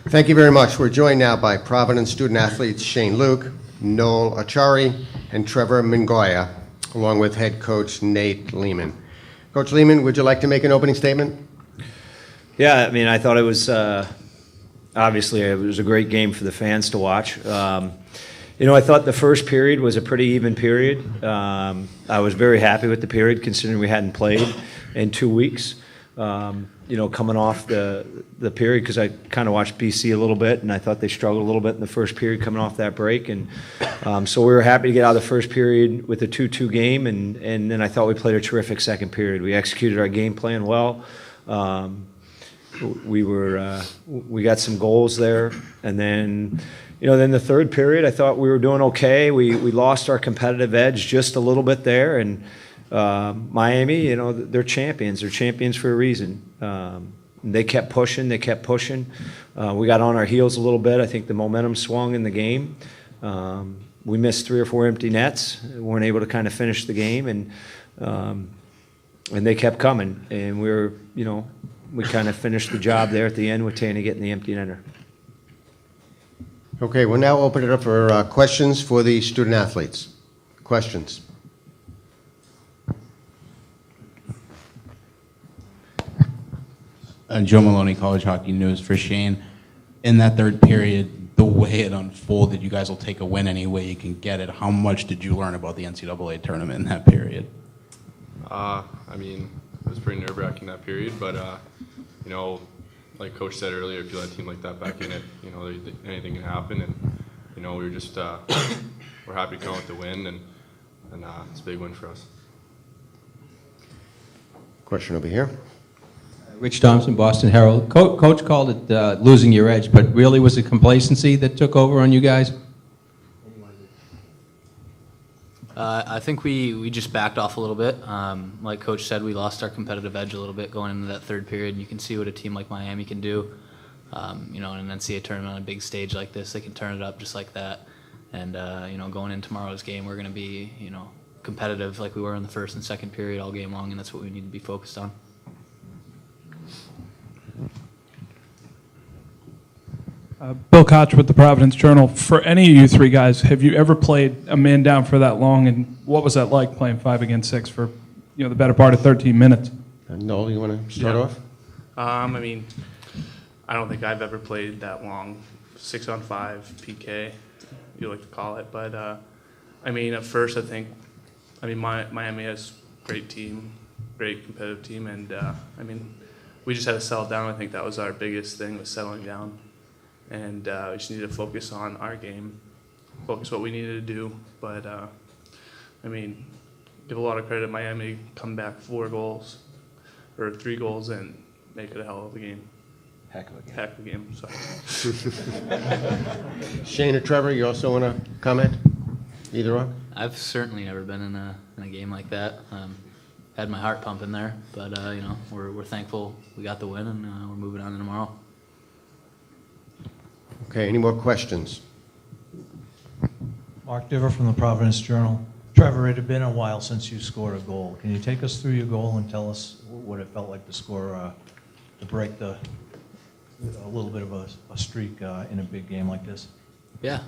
Thank you very much. We're joined now by Providence student athletes Shane Luke, Noel Acciari, and Trevor Mingoia, along with head coach Nate Leaman. Coach Leaman, would you like to make an opening statement? Yeah, I mean, I thought it was obviously it was a great game for the fans to watch. I thought the first period was a pretty even period. I was very happy with the period considering we hadn't played in 2 weeks. Coming off the period, because I kind of watched BC a little bit, and I thought they struggled a little bit in the first period coming off that break. And so we were happy to get out of the first period with a 2-2 game, and then I thought we played a terrific second period. We executed our game plan well. We got some goals there, and then the third period, I thought we were doing okay. We lost our competitive edge just a little bit there, and Miami, they're champions. They're champions for a reason. They kept pushing. We got on our heels a little bit. I think the momentum swung in the game. We missed 3 or 4 empty nets. We weren't able to kind of finish the game, and they kept coming. And we kind of finished the job there at the end with Tanny getting the empty netter. Okay, we'll now open it up for questions for the student athletes. Questions? Joe Maloney, College Hockey News for Shane. In that third period, the way it unfolded, you guys will take a win any way you can get it. How much did you learn about the NCAA tournament in that period? It was pretty nerve-wracking that period, but like Coach said earlier, if you let a team like that back in it, anything can happen, and we were just we're happy to come out with the win, and it's a big win for us. Question over here. Rich Thompson, Boston Herald. Coach called it losing your edge, but really was it complacency that took over on you guys? I think we just backed off a little bit. Like Coach said, we lost our competitive edge a little bit going into that third period. You can see what a team like Miami can do. In an NCAA tournament on a big stage like this, they can turn it up just like that. And going in tomorrow's game, we're going to be competitive like we were in the first and second period all game long, and that's what we need to be focused on. Bill Koch with the Providence Journal. For any of you three guys, have you ever played a man down for that long, and what was that like playing 5 against 6 for the better part of 13 minutes? Noel, you want to start off? I don't think I've ever played that long, 6-on-5 PK, you like to call it. But at first I think, Miami has a great team, great competitive team, and we just had to settle down. I think that was our biggest thing, was settling down. And we just needed to focus on our game, focus what we needed to do. But, give a lot of credit. Miami come back 3 goals, and make it a hell of a game. Heck of a game, sorry. Shane or Trevor, you also want to comment? Either one? I've certainly never been in a game like that. Had my heart pumping there, but we're thankful we got the win, and we're moving on to tomorrow. Okay, any more questions? Mark Diver from the Providence Journal. Trevor, it had been a while since you scored a goal. Can you take us through your goal and tell us what it felt like to score, to break a little bit of a streak in a big game like this? Yeah,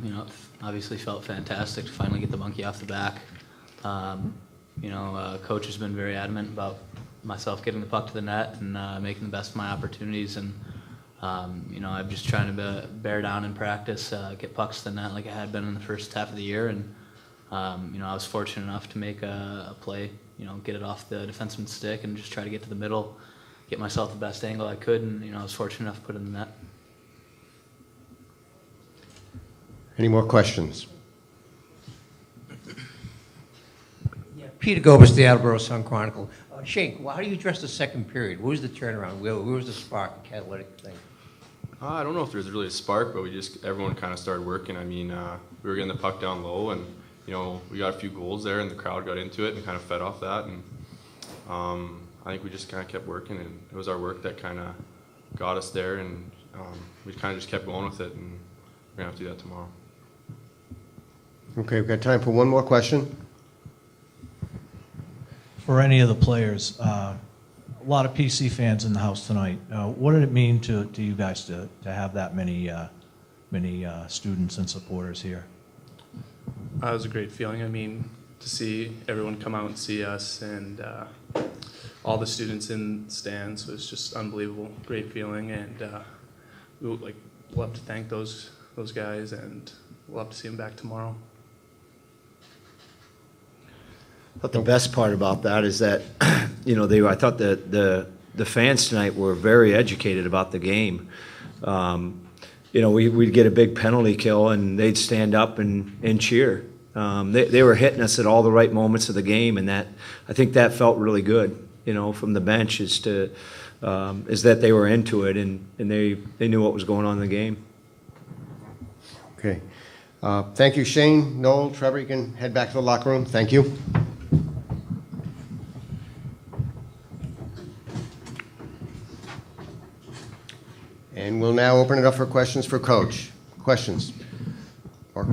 it obviously felt fantastic to finally get the monkey off the back. Coach has been very adamant about myself getting the puck to the net and making the best of my opportunities, and I'm just trying to bear down in practice, get pucks to the net like I had been in the first half of the year, and I was fortunate enough to make a play, get it off the defenseman's stick and just try to get to the middle, get myself the best angle I could, and I was fortunate enough to put it in the net. Any more questions? Peter Gobus, the Attleboro Sun-Chronicle. Shane, how do you address the second period? Where was the turnaround? Where was the spark, the catalytic thing? I don't know if there was really a spark, but everyone kind of started working. We were getting the puck down low, and we got a few goals there, and the crowd got into it and kind of fed off that. And I think we just kind of kept working, and it was our work that kind of got us there, and we kind of just kept going with it, and we're gonna have to do that tomorrow. Okay, we've got time for one more question. For any of the players, lot of PC fans in the house tonight. What did it mean to you guys to have that many students and supporters here? It was a great feeling. I mean, to see everyone come out and see us, and all the students in the stands was just unbelievable. Great feeling, and we would love to thank those guys, and we'll love to see them back tomorrow. I thought the best part about that is that, I thought that the fans tonight were very educated about the game. We'd get a big penalty kill and they'd stand up and cheer. They were hitting us at all the right moments of the game, and I think that felt really good, from the bench is that they were into it and they knew what was going on in the game. Okay. Thank you, Shane. Noel, Trevor, you can head back to the locker room. Thank you. And we'll now open it up for questions for Coach. Questions? Mark?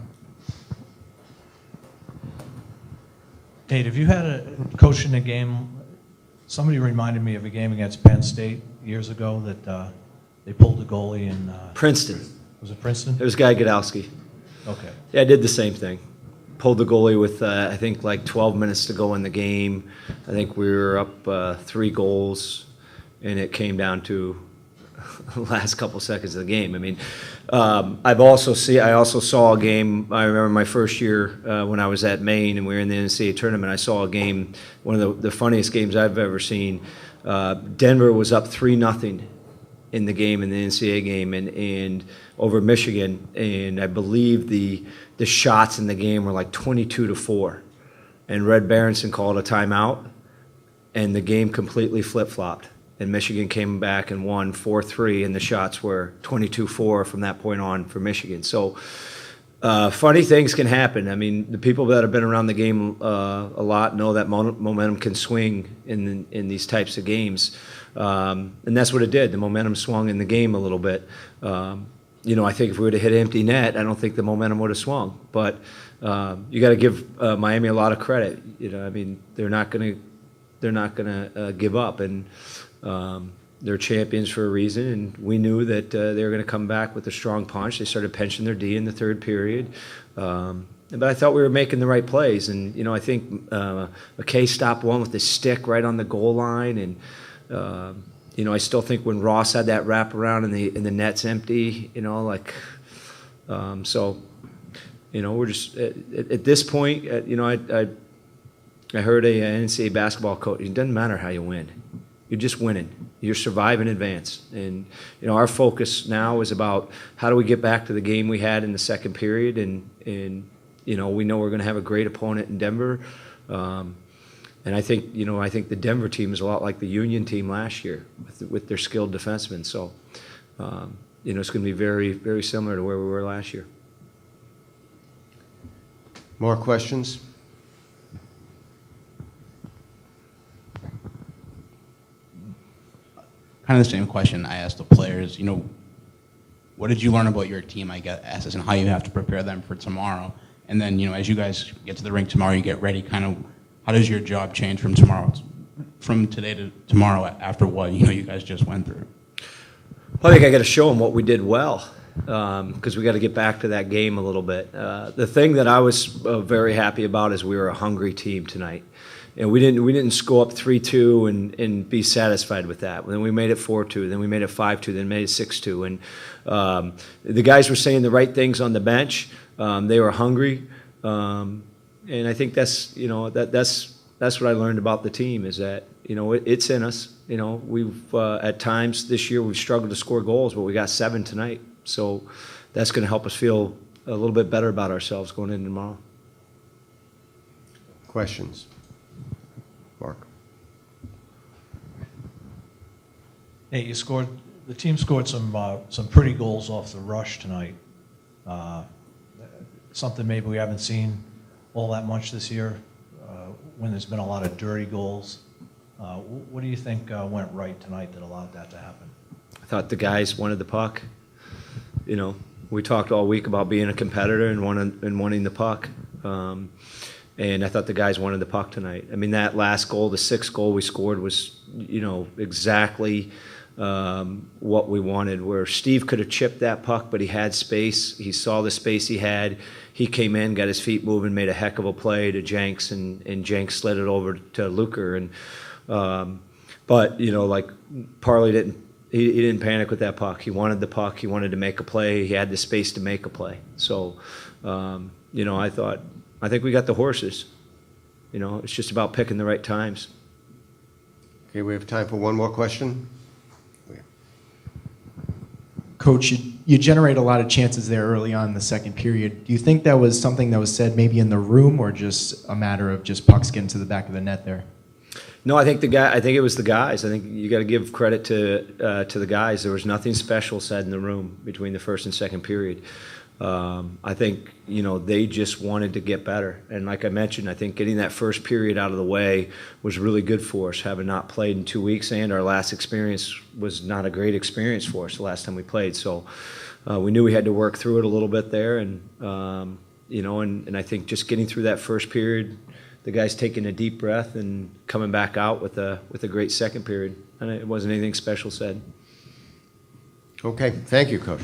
Nate, have you had a coach in a game? Somebody reminded me of a game against Penn State years ago that they pulled the goalie in Princeton. Was it Princeton? It was Guy Godowski. Okay. Yeah, I did the same thing. Pulled the goalie with, I think, 12 minutes to go in the game. I think we were up 3 goals, and it came down to the last couple seconds of the game. I mean, I also saw a game. I remember my first year when I was at Maine and we were in the NCAA tournament. I saw a game, one of the funniest games I've ever seen. Denver was up 3-0 in the game, in the NCAA game, and over Michigan, and I believe the shots in the game were 22-4, and Red Berenson called a timeout, and the game completely flip-flopped. And Michigan came back and won 4-3, and the shots were 22-4 from that point on for Michigan. So funny things can happen. I mean, the people that have been around the game a lot know that momentum can swing in these types of games. And that's what it did. The momentum swung in the game a little bit. I think if we would have hit empty net, I don't think the momentum would have swung. But you got to give Miami a lot of credit. I mean, they're not going to give up, and they're champions for a reason, and we knew that they were going to come back with a strong punch. They started pinching their D in the third period, but I thought we were making the right plays. And I think McKay stopped one with his stick right on the goal line, and I still think when Ross had that wraparound and the net's empty, so we're just at this point. I heard a NCAA basketball coach. It doesn't matter how you win. You're just winning. You're surviving in advance. And, our focus now is about how do we get back to the game we had in the second period. And we know we're going to have a great opponent in Denver. And I think the Denver team is a lot like the Union team last year with their skilled defensemen. So, it's going to be very, very similar to where we were last year. More questions? Kind of the same question I asked the players. What did you learn about your team, I guess, and how you have to prepare them for tomorrow? And then, as you guys get to the rink tomorrow, you get ready. Kind of, how does your job change from today to tomorrow after what you guys just went through? Well, I think I got to show them what we did well, because we got to get back to that game a little bit. The thing that I was very happy about is we were a hungry team tonight. And we didn't score up 3-2 and be satisfied with that. Then we made it 4-2. Then we made it 5-2. Then made it 6-2. And the guys were saying the right things on the bench. They were hungry, and I think that's what I learned about the team is that it's in us. We've at times this year we've struggled to score goals, but we got 7 tonight. So that's going to help us feel a little bit better about ourselves going into tomorrow. Questions? Mark? Hey, the team scored some pretty goals off the rush tonight. Something maybe we haven't seen all that much this year when there's been a lot of dirty goals. What do you think went right tonight that allowed that to happen? I thought the guys wanted the puck. We talked all week about being a competitor and wanting the puck. And I thought the guys wanted the puck tonight. I mean, that last goal, the sixth goal we scored was, exactly what we wanted, where Steve could have chipped that puck, but he had space. He saw the space he had. He came in, got his feet moving, made a heck of a play to Jenks, and Jenks slid it over to Luker. And but Parley didn't. He didn't panic with that puck. He wanted the puck. He wanted to make a play. He had the space to make a play. So, I think we got the horses. It's just about picking the right times. Okay, we have time for one more question. Coach, you generate a lot of chances there early on in the second period. Do you think that was something that was said maybe in the room, or just a matter of just pucks getting to the back of the net there? No, I think it was the guys. I think you got to give credit to the guys. There was nothing special said in the room between the first and second period. I think they just wanted to get better, and like I mentioned, I think getting that first period out of the way was really good for us. Having not played in 2 weeks, and our last experience was not a great experience for us the last time we played. So we knew we had to work through it a little bit there, and and I think just getting through that first period, the guys taking a deep breath and coming back out with a great second period, and it wasn't anything special said. Okay, thank you, Coach.